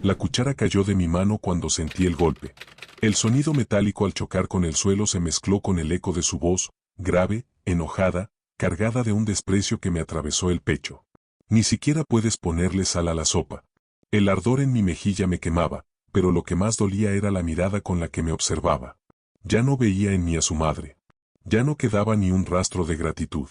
La cuchara cayó de mi mano cuando sentí el golpe. El sonido metálico al chocar con el suelo se mezcló con el eco de su voz, grave, enojada, cargada de un desprecio que me atravesó el pecho. Ni siquiera puedes ponerle sal a la sopa. El ardor en mi mejilla me quemaba, pero lo que más dolía era la mirada con la que me observaba. Ya no veía en mí a su madre. Ya no quedaba ni un rastro de gratitud.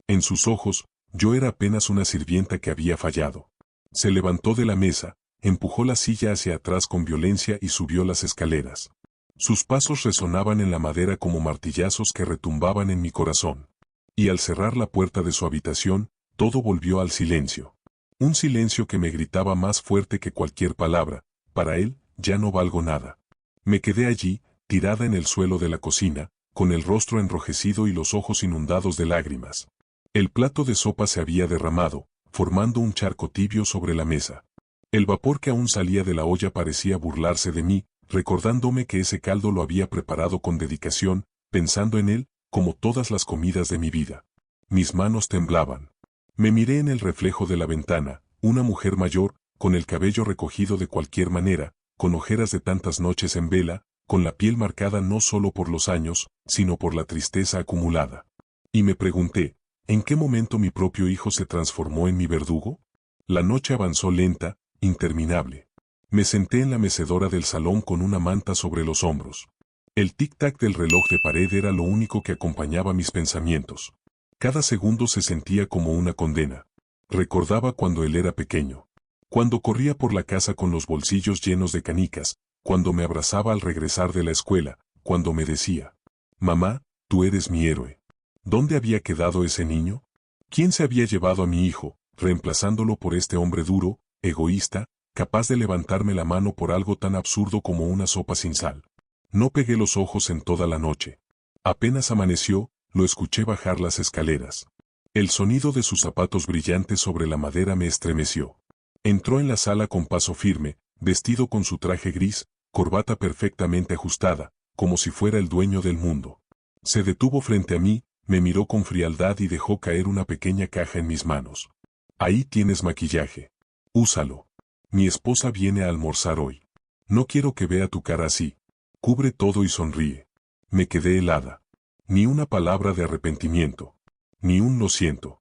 En sus ojos, yo era apenas una sirvienta que había fallado. Se levantó de la mesa, empujó la silla hacia atrás con violencia y subió las escaleras. Sus pasos resonaban en la madera como martillazos que retumbaban en mi corazón. Y al cerrar la puerta de su habitación, todo volvió al silencio. Un silencio que me gritaba más fuerte que cualquier palabra: para él, ya no valgo nada. Me quedé allí, tirada en el suelo de la cocina, con el rostro enrojecido y los ojos inundados de lágrimas. El plato de sopa se había derramado, formando un charco tibio sobre la mesa. El vapor que aún salía de la olla parecía burlarse de mí, recordándome que ese caldo lo había preparado con dedicación, pensando en él, como todas las comidas de mi vida. Mis manos temblaban. Me miré en el reflejo de la ventana, una mujer mayor, con el cabello recogido de cualquier manera, con ojeras de tantas noches en vela, con la piel marcada no solo por los años, sino por la tristeza acumulada. Y me pregunté, ¿en qué momento mi propio hijo se transformó en mi verdugo? La noche avanzó lenta, interminable. Me senté en la mecedora del salón con una manta sobre los hombros. El tic-tac del reloj de pared era lo único que acompañaba mis pensamientos. Cada segundo se sentía como una condena. Recordaba cuando él era pequeño. Cuando corría por la casa con los bolsillos llenos de canicas, cuando me abrazaba al regresar de la escuela, cuando me decía: «Mamá, tú eres mi héroe». ¿Dónde había quedado ese niño? ¿Quién se había llevado a mi hijo, reemplazándolo por este hombre duro, egoísta, capaz de levantarme la mano por algo tan absurdo como una sopa sin sal? No pegué los ojos en toda la noche. Apenas amaneció, lo escuché bajar las escaleras. El sonido de sus zapatos brillantes sobre la madera me estremeció. Entró en la sala con paso firme, vestido con su traje gris, corbata perfectamente ajustada, como si fuera el dueño del mundo. Se detuvo frente a mí, me miró con frialdad y dejó caer una pequeña caja en mis manos. «Ahí tienes maquillaje. Úsalo. Mi esposa viene a almorzar hoy. No quiero que vea tu cara así. Cubre todo y sonríe». Me quedé helada. Ni una palabra de arrepentimiento. Ni un lo siento.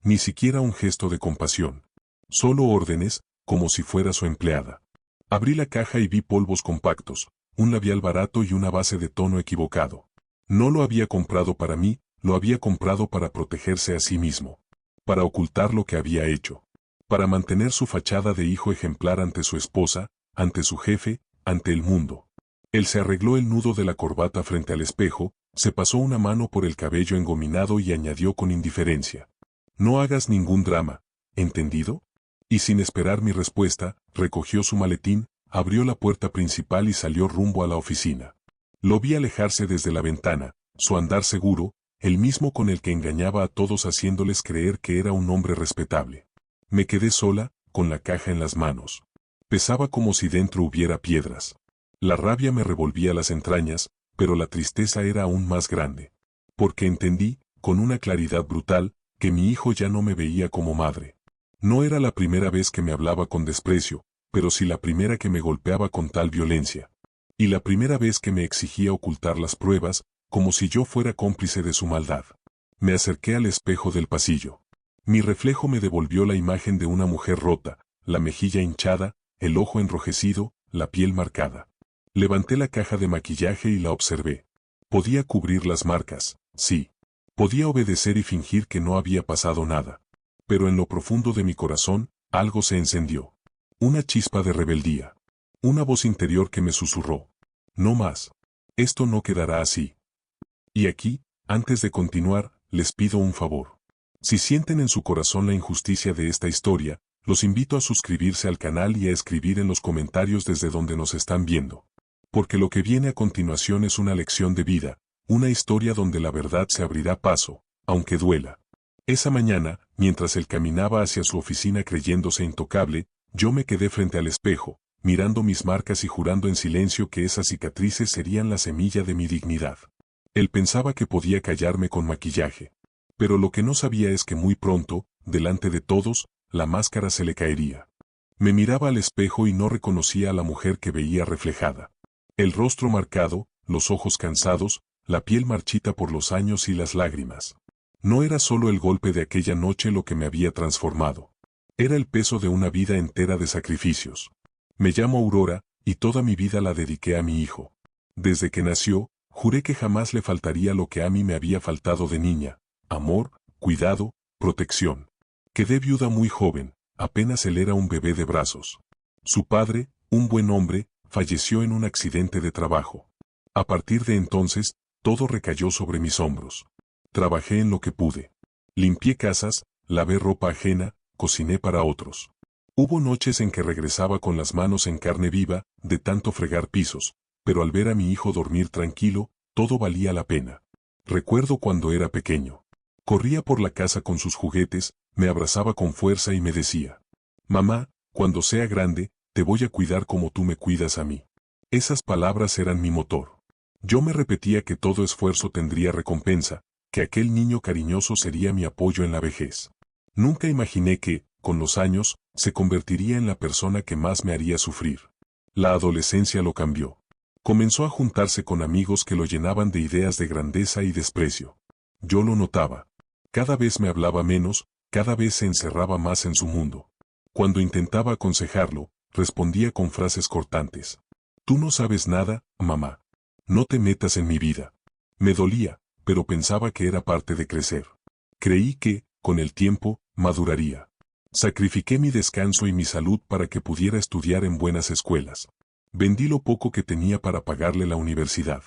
Ni siquiera un gesto de compasión. Solo órdenes, como si fuera su empleada. Abrí la caja y vi polvos compactos, un labial barato y una base de tono equivocado. No lo había comprado para mí, lo había comprado para protegerse a sí mismo. Para ocultar lo que había hecho. Para mantener su fachada de hijo ejemplar ante su esposa, ante su jefe, ante el mundo. Él se arregló el nudo de la corbata frente al espejo, se pasó una mano por el cabello engominado y añadió con indiferencia: «No hagas ningún drama, ¿entendido?». Y sin esperar mi respuesta, recogió su maletín, abrió la puerta principal y salió rumbo a la oficina. Lo vi alejarse desde la ventana, su andar seguro, el mismo con el que engañaba a todos haciéndoles creer que era un hombre respetable. Me quedé sola, con la caja en las manos. Pesaba como si dentro hubiera piedras. La rabia me revolvía las entrañas, pero la tristeza era aún más grande. Porque entendí, con una claridad brutal, que mi hijo ya no me veía como madre. No era la primera vez que me hablaba con desprecio, pero sí la primera que me golpeaba con tal violencia. Y la primera vez que me exigía ocultar las pruebas, como si yo fuera cómplice de su maldad. Me acerqué al espejo del pasillo. Mi reflejo me devolvió la imagen de una mujer rota, la mejilla hinchada, el ojo enrojecido, la piel marcada. Levanté la caja de maquillaje y la observé. Podía cubrir las marcas, sí. Podía obedecer y fingir que no había pasado nada. Pero en lo profundo de mi corazón, algo se encendió. Una chispa de rebeldía. Una voz interior que me susurró: «No más. Esto no quedará así». Y aquí, antes de continuar, les pido un favor. Si sienten en su corazón la injusticia de esta historia, los invito a suscribirse al canal y a escribir en los comentarios desde donde nos están viendo. Porque lo que viene a continuación es una lección de vida, una historia donde la verdad se abrirá paso, aunque duela. Esa mañana, mientras él caminaba hacia su oficina creyéndose intocable, yo me quedé frente al espejo, mirando mis marcas y jurando en silencio que esas cicatrices serían la semilla de mi dignidad. Él pensaba que podía callarme con maquillaje. Pero lo que no sabía es que muy pronto, delante de todos, la máscara se le caería. Me miraba al espejo y no reconocía a la mujer que veía reflejada. El rostro marcado, los ojos cansados, la piel marchita por los años y las lágrimas. No era solo el golpe de aquella noche lo que me había transformado. Era el peso de una vida entera de sacrificios. Me llamo Aurora, y toda mi vida la dediqué a mi hijo. Desde que nació, juré que jamás le faltaría lo que a mí me había faltado de niña: amor, cuidado, protección. Quedé viuda muy joven, apenas él era un bebé de brazos. Su padre, un buen hombre, falleció en un accidente de trabajo. A partir de entonces, todo recayó sobre mis hombros. Trabajé en lo que pude. Limpié casas, lavé ropa ajena, cociné para otros. Hubo noches en que regresaba con las manos en carne viva, de tanto fregar pisos, pero al ver a mi hijo dormir tranquilo, todo valía la pena. Recuerdo cuando era pequeño. Corría por la casa con sus juguetes, me abrazaba con fuerza y me decía: «Mamá, cuando sea grande, te voy a cuidar como tú me cuidas a mí». Esas palabras eran mi motor. Yo me repetía que todo esfuerzo tendría recompensa, que aquel niño cariñoso sería mi apoyo en la vejez. Nunca imaginé que, con los años, se convertiría en la persona que más me haría sufrir. La adolescencia lo cambió. Comenzó a juntarse con amigos que lo llenaban de ideas de grandeza y desprecio. Yo lo notaba. Cada vez me hablaba menos, cada vez se encerraba más en su mundo. Cuando intentaba aconsejarlo, respondía con frases cortantes. «Tú no sabes nada, mamá. No te metas en mi vida». Me dolía, pero pensaba que era parte de crecer. Creí que, con el tiempo, maduraría. Sacrifiqué mi descanso y mi salud para que pudiera estudiar en buenas escuelas. Vendí lo poco que tenía para pagarle la universidad.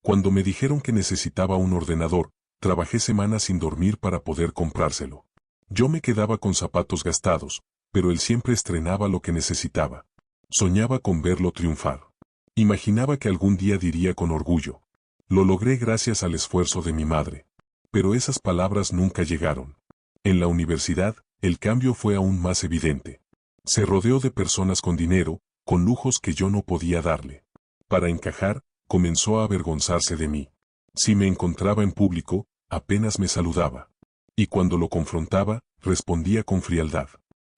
Cuando me dijeron que necesitaba un ordenador, trabajé semanas sin dormir para poder comprárselo. Yo me quedaba con zapatos gastados, pero él siempre estrenaba lo que necesitaba. Soñaba con verlo triunfar. Imaginaba que algún día diría con orgullo: «Lo logré gracias al esfuerzo de mi madre». Pero esas palabras nunca llegaron. En la universidad, el cambio fue aún más evidente. Se rodeó de personas con dinero, con lujos que yo no podía darle. Para encajar, comenzó a avergonzarse de mí. Si me encontraba en público, apenas me saludaba. Y cuando lo confrontaba, respondía con frialdad: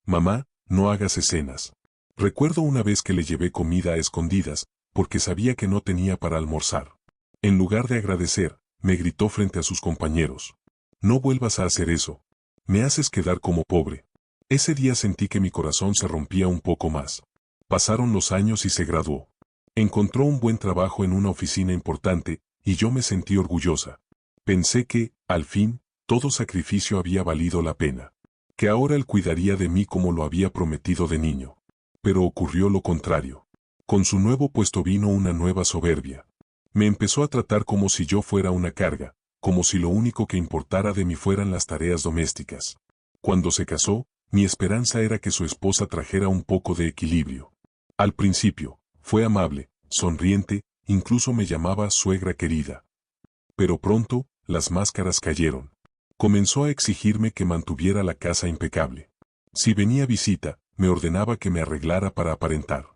«Mamá, no hagas escenas». Recuerdo una vez que le llevé comida a escondidas, porque sabía que no tenía para almorzar. En lugar de agradecer, me gritó frente a sus compañeros: «No vuelvas a hacer eso. Me haces quedar como pobre». Ese día sentí que mi corazón se rompía un poco más. Pasaron los años y se graduó. Encontró un buen trabajo en una oficina importante, y yo me sentí orgullosa. Pensé que, al fin, todo sacrificio había valido la pena. Que ahora él cuidaría de mí como lo había prometido de niño. Pero ocurrió lo contrario. Con su nuevo puesto vino una nueva soberbia. Me empezó a tratar como si yo fuera una carga, como si lo único que importara de mí fueran las tareas domésticas. Cuando se casó, mi esperanza era que su esposa trajera un poco de equilibrio. Al principio, fue amable, sonriente, incluso me llamaba suegra querida. Pero pronto, las máscaras cayeron. Comenzó a exigirme que mantuviera la casa impecable. Si venía visita, me ordenaba que me arreglara para aparentar.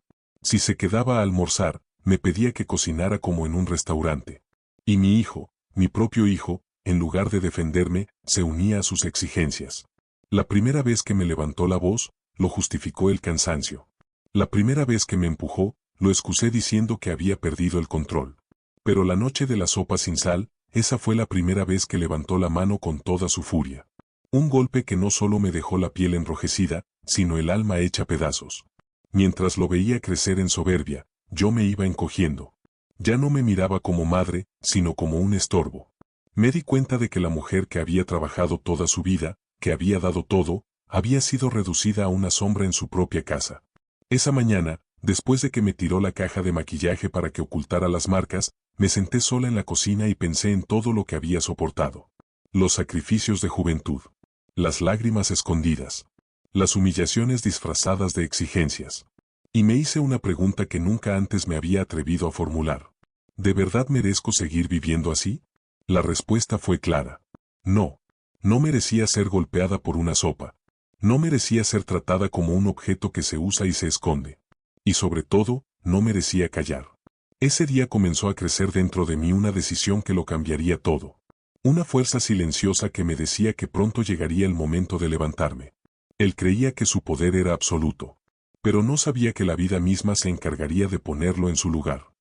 Si se quedaba a almorzar, me pedía que cocinara como en un restaurante. Y mi hijo, mi propio hijo, en lugar de defenderme, se unía a sus exigencias. La primera vez que me levantó la voz, lo justificó el cansancio. La primera vez que me empujó, lo excusé diciendo que había perdido el control. Pero la noche de la sopa sin sal, esa fue la primera vez que levantó la mano con toda su furia. Un golpe que no solo me dejó la piel enrojecida, sino el alma hecha pedazos. Mientras lo veía crecer en soberbia, yo me iba encogiendo. Ya no me miraba como madre, sino como un estorbo. Me di cuenta de que la mujer que había trabajado toda su vida, que había dado todo, había sido reducida a una sombra en su propia casa. Esa mañana, después de que me tiró la caja de maquillaje para que ocultara las marcas, me senté sola en la cocina y pensé en todo lo que había soportado. Los sacrificios de juventud. Las lágrimas escondidas. Las humillaciones disfrazadas de exigencias. Y me hice una pregunta que nunca antes me había atrevido a formular. ¿De verdad merezco seguir viviendo así? La respuesta fue clara. No. No merecía ser golpeada por una sopa. No merecía ser tratada como un objeto que se usa y se esconde. Y sobre todo, no merecía callar. Ese día comenzó a crecer dentro de mí una decisión que lo cambiaría todo. Una fuerza silenciosa que me decía que pronto llegaría el momento de levantarme. Él creía que su poder era absoluto. pero no sabía que la vida misma se encargaría de ponerlo en su lugar.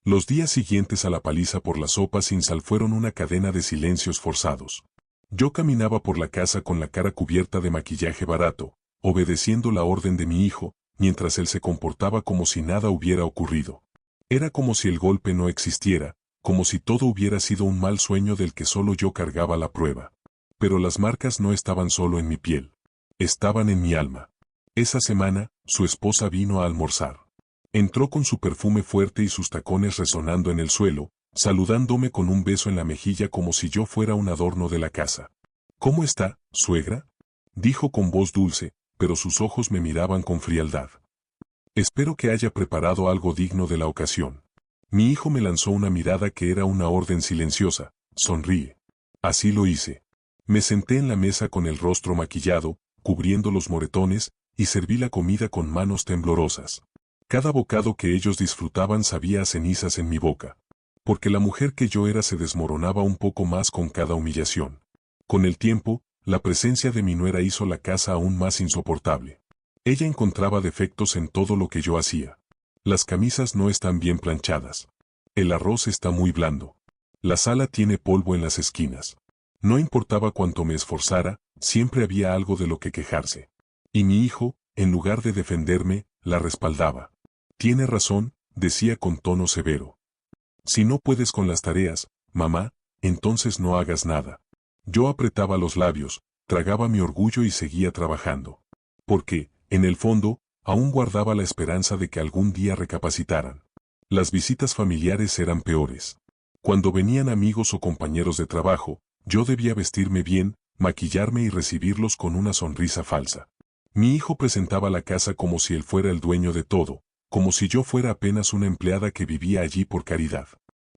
Los días siguientes a la paliza por la sopa sin sal fueron una cadena de silencios forzados. Yo caminaba por la casa con la cara cubierta de maquillaje barato, obedeciendo la orden de mi hijo, mientras él se comportaba como si nada hubiera ocurrido. Era como si el golpe no existiera, como si todo hubiera sido un mal sueño del que solo yo cargaba la prueba. Pero las marcas no estaban solo en mi piel. Estaban en mi alma. Esa semana, su esposa vino a almorzar. Entró con su perfume fuerte y sus tacones resonando en el suelo, saludándome con un beso en la mejilla como si yo fuera un adorno de la casa. ¿Cómo está, suegra?, dijo con voz dulce, pero sus ojos me miraban con frialdad. Espero que haya preparado algo digno de la ocasión. Mi hijo me lanzó una mirada que era una orden silenciosa. Sonríe. Así lo hice. Me senté en la mesa con el rostro maquillado, cubriendo los moretones, y serví la comida con manos temblorosas. Cada bocado que ellos disfrutaban sabía a cenizas en mi boca. Porque la mujer que yo era se desmoronaba un poco más con cada humillación. Con el tiempo, la presencia de mi nuera hizo la casa aún más insoportable. Ella encontraba defectos en todo lo que yo hacía. Las camisas no están bien planchadas. El arroz está muy blando. La sala tiene polvo en las esquinas. No importaba cuánto me esforzara, siempre había algo de lo que quejarse. Y mi hijo, en lugar de defenderme, la respaldaba. Tiene razón, decía con tono severo. Si no puedes con las tareas, mamá, entonces no hagas nada. Yo apretaba los labios, tragaba mi orgullo y seguía trabajando. Porque, en el fondo, aún guardaba la esperanza de que algún día recapacitaran. Las visitas familiares eran peores. Cuando venían amigos o compañeros de trabajo, yo debía vestirme bien, maquillarme y recibirlos con una sonrisa falsa. Mi hijo presentaba la casa como si él fuera el dueño de todo, como si yo fuera apenas una empleada que vivía allí por caridad.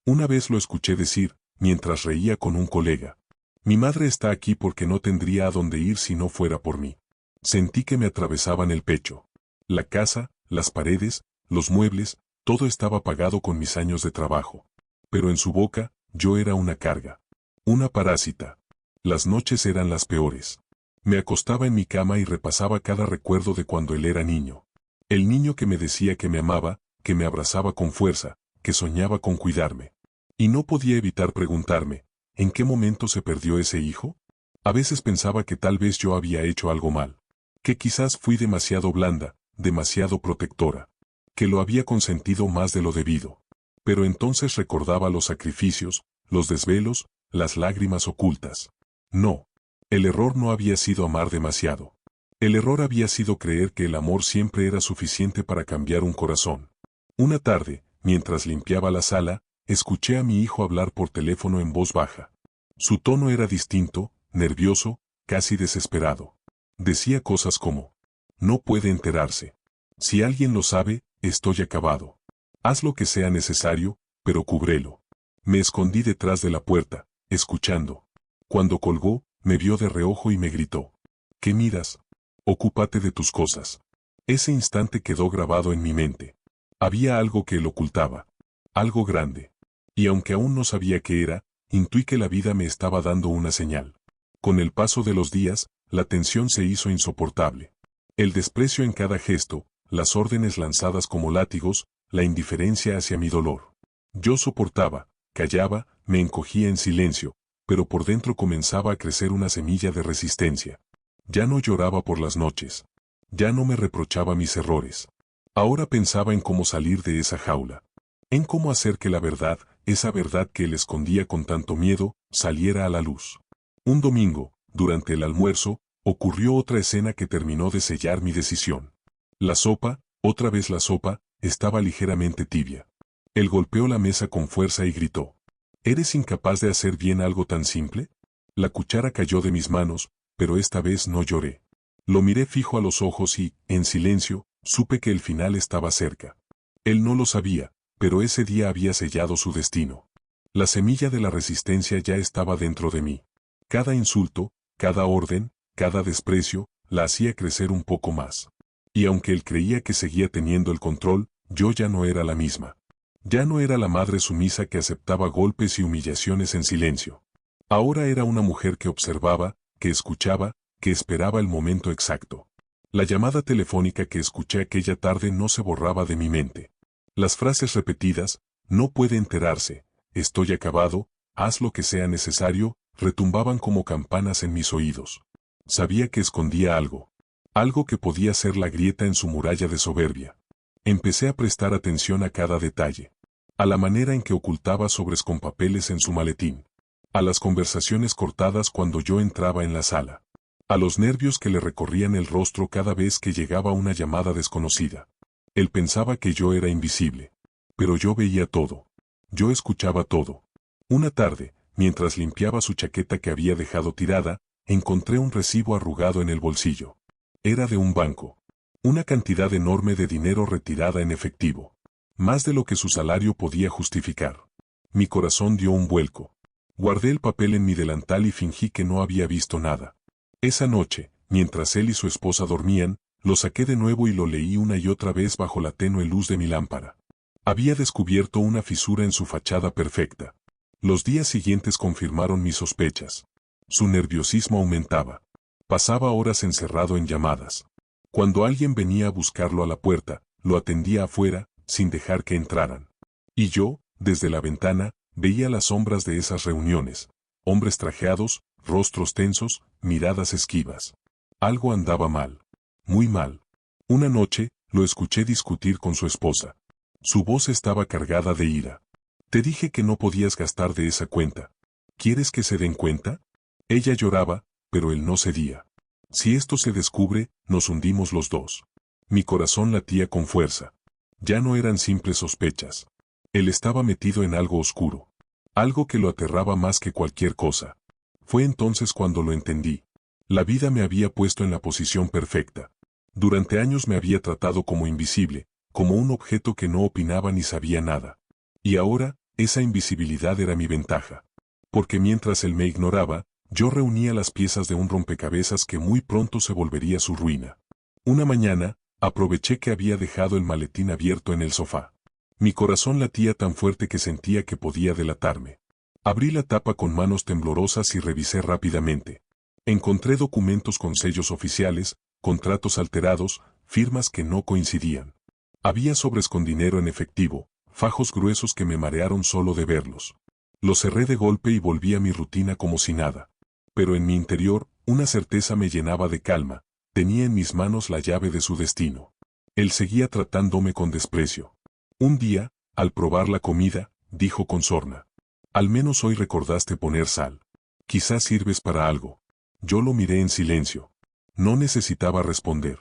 Una vez lo escuché decir, mientras reía con un colega. Mi madre está aquí porque no tendría a dónde ir si no fuera por mí. Sentí que me atravesaban el pecho. La casa, las paredes, los muebles, todo estaba pagado con mis años de trabajo. Pero en su boca, yo era una carga. Una parásita. Las noches eran las peores. Me acostaba en mi cama y repasaba cada recuerdo de cuando él era niño. El niño que me decía que me amaba, que me abrazaba con fuerza, que soñaba con cuidarme. Y no podía evitar preguntarme, ¿en qué momento se perdió ese hijo? A veces pensaba que tal vez yo había hecho algo mal. Que quizás fui demasiado blanda, demasiado protectora. Que lo había consentido más de lo debido. Pero entonces recordaba los sacrificios, los desvelos, las lágrimas ocultas. No. El error no había sido amar demasiado. El error había sido creer que el amor siempre era suficiente para cambiar un corazón. Una tarde, mientras limpiaba la sala, escuché a mi hijo hablar por teléfono en voz baja. Su tono era distinto, nervioso, casi desesperado. Decía cosas como: no puede enterarse. Si alguien lo sabe, estoy acabado. Haz lo que sea necesario, pero cúbrelo. Me escondí detrás de la puerta, escuchando. Cuando colgó, me vio de reojo y me gritó: ¿qué miras? Ocúpate de tus cosas. Ese instante quedó grabado en mi mente. Había algo que él ocultaba. Algo grande. Y aunque aún no sabía qué era, intuí que la vida me estaba dando una señal. Con el paso de los días, la tensión se hizo insoportable. El desprecio en cada gesto, las órdenes lanzadas como látigos, la indiferencia hacia mi dolor. Yo soportaba, callaba, me encogía en silencio, pero por dentro comenzaba a crecer una semilla de resistencia. Ya no lloraba por las noches. Ya no me reprochaba mis errores. Ahora pensaba en cómo salir de esa jaula. En cómo hacer que la verdad, esa verdad que él escondía con tanto miedo, saliera a la luz. Un domingo, durante el almuerzo, ocurrió otra escena que terminó de sellar mi decisión. La sopa, otra vez la sopa, estaba ligeramente tibia. Él golpeó la mesa con fuerza y gritó: ¿eres incapaz de hacer bien algo tan simple? La cuchara cayó de mis manos, pero esta vez no lloré. Lo miré fijo a los ojos y, en silencio, supe que el final estaba cerca. Él no lo sabía, pero ese día había sellado su destino. La semilla de la resistencia ya estaba dentro de mí. Cada insulto, cada orden, cada desprecio, la hacía crecer un poco más. Y aunque él creía que seguía teniendo el control, yo ya no era la misma. Ya no era la madre sumisa que aceptaba golpes y humillaciones en silencio. Ahora era una mujer que observaba, que escuchaba, que esperaba el momento exacto. La llamada telefónica que escuché aquella tarde no se borraba de mi mente. Las frases repetidas, no puede enterarse, estoy acabado, haz lo que sea necesario, retumbaban como campanas en mis oídos. Sabía que escondía algo. Algo que podía ser la grieta en su muralla de soberbia. Empecé a prestar atención a cada detalle. A la manera en que ocultaba sobres con papeles en su maletín. A las conversaciones cortadas cuando yo entraba en la sala. A los nervios que le recorrían el rostro cada vez que llegaba una llamada desconocida. Él pensaba que yo era invisible. Pero yo veía todo. Yo escuchaba todo. Una tarde, mientras limpiaba su chaqueta que había dejado tirada, encontré un recibo arrugado en el bolsillo. Era de un banco. Una cantidad enorme de dinero retirada en efectivo. Más de lo que su salario podía justificar. Mi corazón dio un vuelco. Guardé el papel en mi delantal y fingí que no había visto nada. Esa noche, mientras él y su esposa dormían, lo saqué de nuevo y lo leí una y otra vez bajo la tenue luz de mi lámpara. Había descubierto una fisura en su fachada perfecta. Los días siguientes confirmaron mis sospechas. Su nerviosismo aumentaba. Pasaba horas encerrado en llamadas. Cuando alguien venía a buscarlo a la puerta, lo atendía afuera, sin dejar que entraran. Y yo, desde la ventana, veía las sombras de esas reuniones. Hombres trajeados, rostros tensos, miradas esquivas. Algo andaba mal. Muy mal. Una noche, lo escuché discutir con su esposa. Su voz estaba cargada de ira. Te dije que no podías gastar de esa cuenta. ¿Quieres que se den cuenta? Ella lloraba, pero él no cedía. Si esto se descubre, nos hundimos los dos. Mi corazón latía con fuerza. Ya no eran simples sospechas. Él estaba metido en algo oscuro. Algo que lo aterraba más que cualquier cosa. Fue entonces cuando lo entendí. La vida me había puesto en la posición perfecta. Durante años me había tratado como invisible, como un objeto que no opinaba ni sabía nada. Y ahora, esa invisibilidad era mi ventaja. Porque mientras él me ignoraba, yo reunía las piezas de un rompecabezas que muy pronto se volvería su ruina. Una mañana, aproveché que había dejado el maletín abierto en el sofá. Mi corazón latía tan fuerte que sentía que podía delatarme. Abrí la tapa con manos temblorosas y revisé rápidamente. Encontré documentos con sellos oficiales, contratos alterados, firmas que no coincidían. Había sobres con dinero en efectivo, fajos gruesos que me marearon solo de verlos. Los cerré de golpe y volví a mi rutina como si nada. Pero en mi interior, una certeza me llenaba de calma. Tenía en mis manos la llave de su destino. Él seguía tratándome con desprecio. Un día, al probar la comida, dijo con sorna. Al menos hoy recordaste poner sal. Quizás sirves para algo. Yo lo miré en silencio. No necesitaba responder.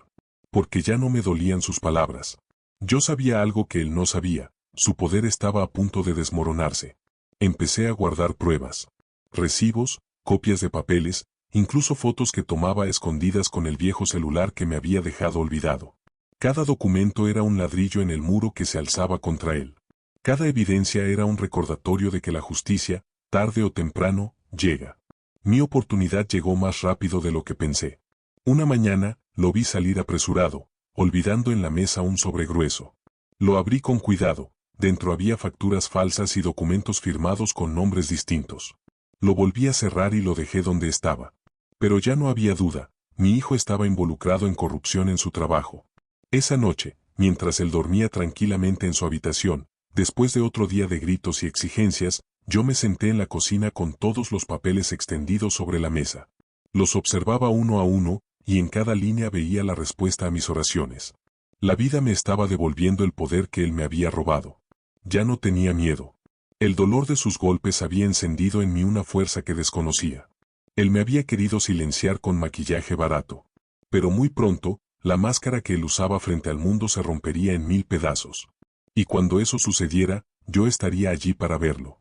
Porque ya no me dolían sus palabras. Yo sabía algo que él no sabía. Su poder estaba a punto de desmoronarse. Empecé a guardar pruebas. Recibos, copias de papeles, incluso fotos que tomaba a escondidas con el viejo celular que me había dejado olvidado. Cada documento era un ladrillo en el muro que se alzaba contra él. Cada evidencia era un recordatorio de que la justicia, tarde o temprano, llega. Mi oportunidad llegó más rápido de lo que pensé. Una mañana, lo vi salir apresurado, olvidando en la mesa un sobre grueso. Lo abrí con cuidado. Dentro había facturas falsas y documentos firmados con nombres distintos. Lo volví a cerrar y lo dejé donde estaba. Pero ya no había duda, mi hijo estaba involucrado en corrupción en su trabajo. Esa noche, mientras él dormía tranquilamente en su habitación, después de otro día de gritos y exigencias, yo me senté en la cocina con todos los papeles extendidos sobre la mesa. Los observaba uno a uno, y en cada línea veía la respuesta a mis oraciones. La vida me estaba devolviendo el poder que él me había robado. Ya no tenía miedo. El dolor de sus golpes había encendido en mí una fuerza que desconocía. Él me había querido silenciar con maquillaje barato. Pero muy pronto, la máscara que él usaba frente al mundo se rompería en 1000 pedazos. Y cuando eso sucediera, yo estaría allí para verlo.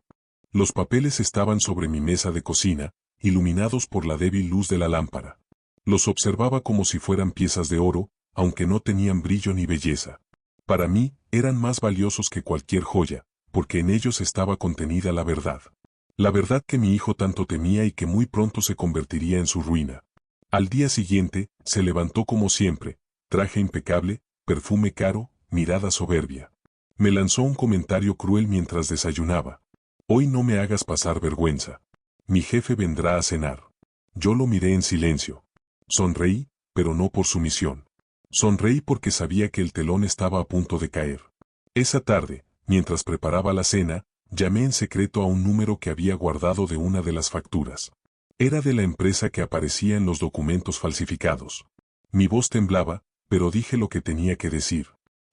Los papeles estaban sobre mi mesa de cocina, iluminados por la débil luz de la lámpara. Los observaba como si fueran piezas de oro, aunque no tenían brillo ni belleza. Para mí, eran más valiosos que cualquier joya, porque en ellos estaba contenida la verdad. La verdad que mi hijo tanto temía y que muy pronto se convertiría en su ruina. Al día siguiente, se levantó como siempre, traje impecable, perfume caro, mirada soberbia. Me lanzó un comentario cruel mientras desayunaba. Hoy no me hagas pasar vergüenza. Mi jefe vendrá a cenar. Yo lo miré en silencio. Sonreí, pero no por sumisión. Sonreí porque sabía que el telón estaba a punto de caer. Esa tarde, mientras preparaba la cena, llamé en secreto a un número que había guardado de una de las facturas. Era de la empresa que aparecía en los documentos falsificados. Mi voz temblaba, pero dije lo que tenía que decir.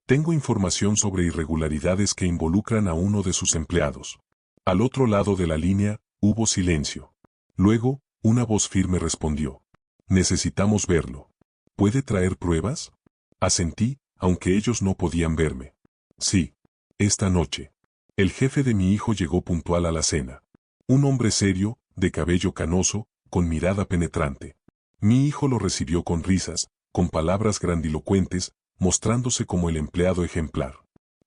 Tengo información sobre irregularidades que involucran a uno de sus empleados. Al otro lado de la línea, hubo silencio. Luego, una voz firme respondió. Necesitamos verlo. ¿Puede traer pruebas? Asentí, aunque ellos no podían verme. Sí. Esta noche. El jefe de mi hijo llegó puntual a la cena. Un hombre serio, de cabello canoso, con mirada penetrante. Mi hijo lo recibió con risas, con palabras grandilocuentes, mostrándose como el empleado ejemplar.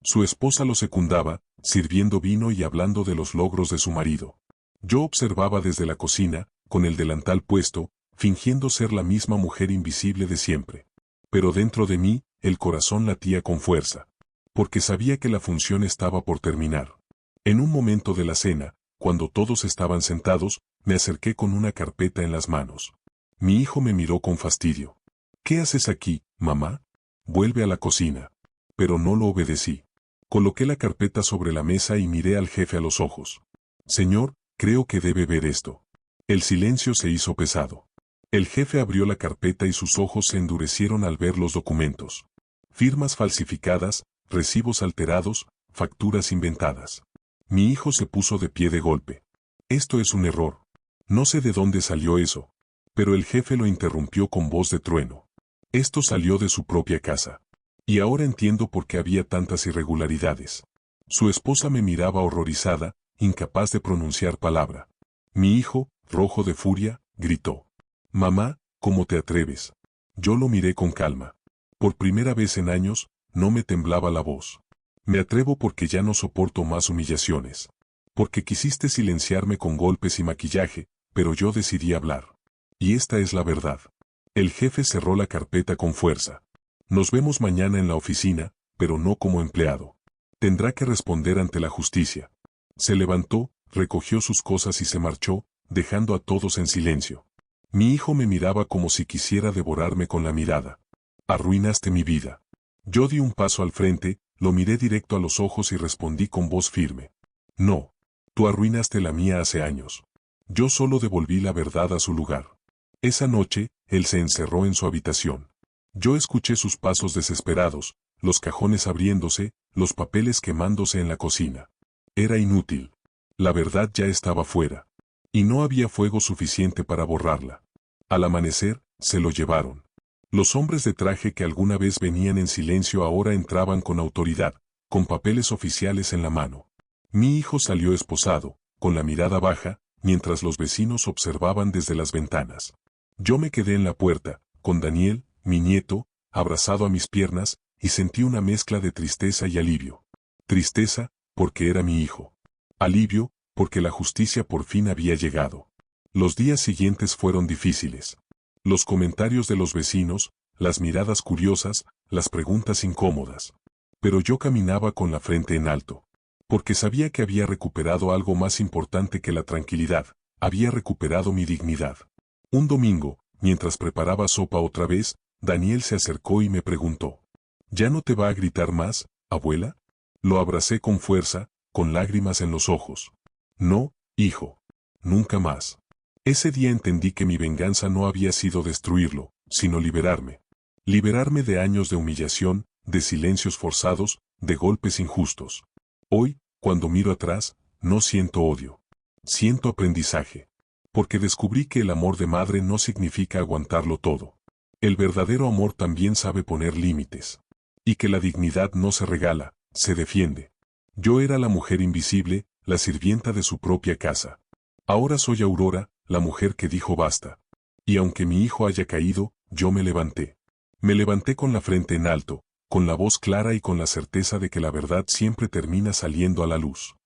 Su esposa lo secundaba, sirviendo vino y hablando de los logros de su marido. Yo observaba desde la cocina, con el delantal puesto, fingiendo ser la misma mujer invisible de siempre. Pero dentro de mí, el corazón latía con fuerza. Porque sabía que la función estaba por terminar. En un momento de la cena, cuando todos estaban sentados, me acerqué con una carpeta en las manos. Mi hijo me miró con fastidio. ¿Qué haces aquí, mamá? Vuelve a la cocina. Pero no lo obedecí. Coloqué la carpeta sobre la mesa y miré al jefe a los ojos. Señor, creo que debe ver esto. El silencio se hizo pesado. El jefe abrió la carpeta y sus ojos se endurecieron al ver los documentos. Firmas falsificadas, recibos alterados, facturas inventadas. Mi hijo se puso de pie de golpe. Esto es un error. No sé de dónde salió eso. Pero el jefe lo interrumpió con voz de trueno. Esto salió de su propia casa. Y ahora entiendo por qué había tantas irregularidades. Su esposa me miraba horrorizada, incapaz de pronunciar palabra. Mi hijo, rojo de furia, gritó. Mamá, ¿cómo te atreves? Yo lo miré con calma. Por primera vez en años, no me temblaba la voz. Me atrevo porque ya no soporto más humillaciones. Porque quisiste silenciarme con golpes y maquillaje, pero yo decidí hablar. Y esta es la verdad. El jefe cerró la carpeta con fuerza. Nos vemos mañana en la oficina, pero no como empleado. Tendrá que responder ante la justicia. Se levantó, recogió sus cosas y se marchó, dejando a todos en silencio. Mi hijo me miraba como si quisiera devorarme con la mirada. Arruinaste mi vida. Yo di un paso al frente, lo miré directo a los ojos y respondí con voz firme. No. Tú arruinaste la mía hace años. Yo solo devolví la verdad a su lugar. Esa noche, él se encerró en su habitación. Yo escuché sus pasos desesperados, los cajones abriéndose, los papeles quemándose en la cocina. Era inútil. La verdad ya estaba fuera. Y no había fuego suficiente para borrarla. Al amanecer, se lo llevaron. Los hombres de traje que alguna vez venían en silencio ahora entraban con autoridad, con papeles oficiales en la mano. Mi hijo salió esposado, con la mirada baja, mientras los vecinos observaban desde las ventanas. Yo me quedé en la puerta, con Daniel, mi nieto, abrazado a mis piernas, y sentí una mezcla de tristeza y alivio. Tristeza, porque era mi hijo. Alivio, porque la justicia por fin había llegado. Los días siguientes fueron difíciles. Los comentarios de los vecinos, las miradas curiosas, las preguntas incómodas. Pero yo caminaba con la frente en alto. Porque sabía que había recuperado algo más importante que la tranquilidad, había recuperado mi dignidad. Un domingo, mientras preparaba sopa otra vez, Daniel se acercó y me preguntó. ¿Ya no te va a gritar más, abuela? Lo abracé con fuerza, con lágrimas en los ojos. No, hijo. Nunca más. Ese día entendí que mi venganza no había sido destruirlo, sino liberarme. Liberarme de años de humillación, de silencios forzados, de golpes injustos. Hoy, cuando miro atrás, no siento odio. Siento aprendizaje. Porque descubrí que el amor de madre no significa aguantarlo todo. El verdadero amor también sabe poner límites. Y que la dignidad no se regala, se defiende. Yo era la mujer invisible, la sirvienta de su propia casa. Ahora soy Aurora, la mujer que dijo basta. Y aunque mi hijo haya caído, yo me levanté. Me levanté con la frente en alto, con la voz clara y con la certeza de que la verdad siempre termina saliendo a la luz.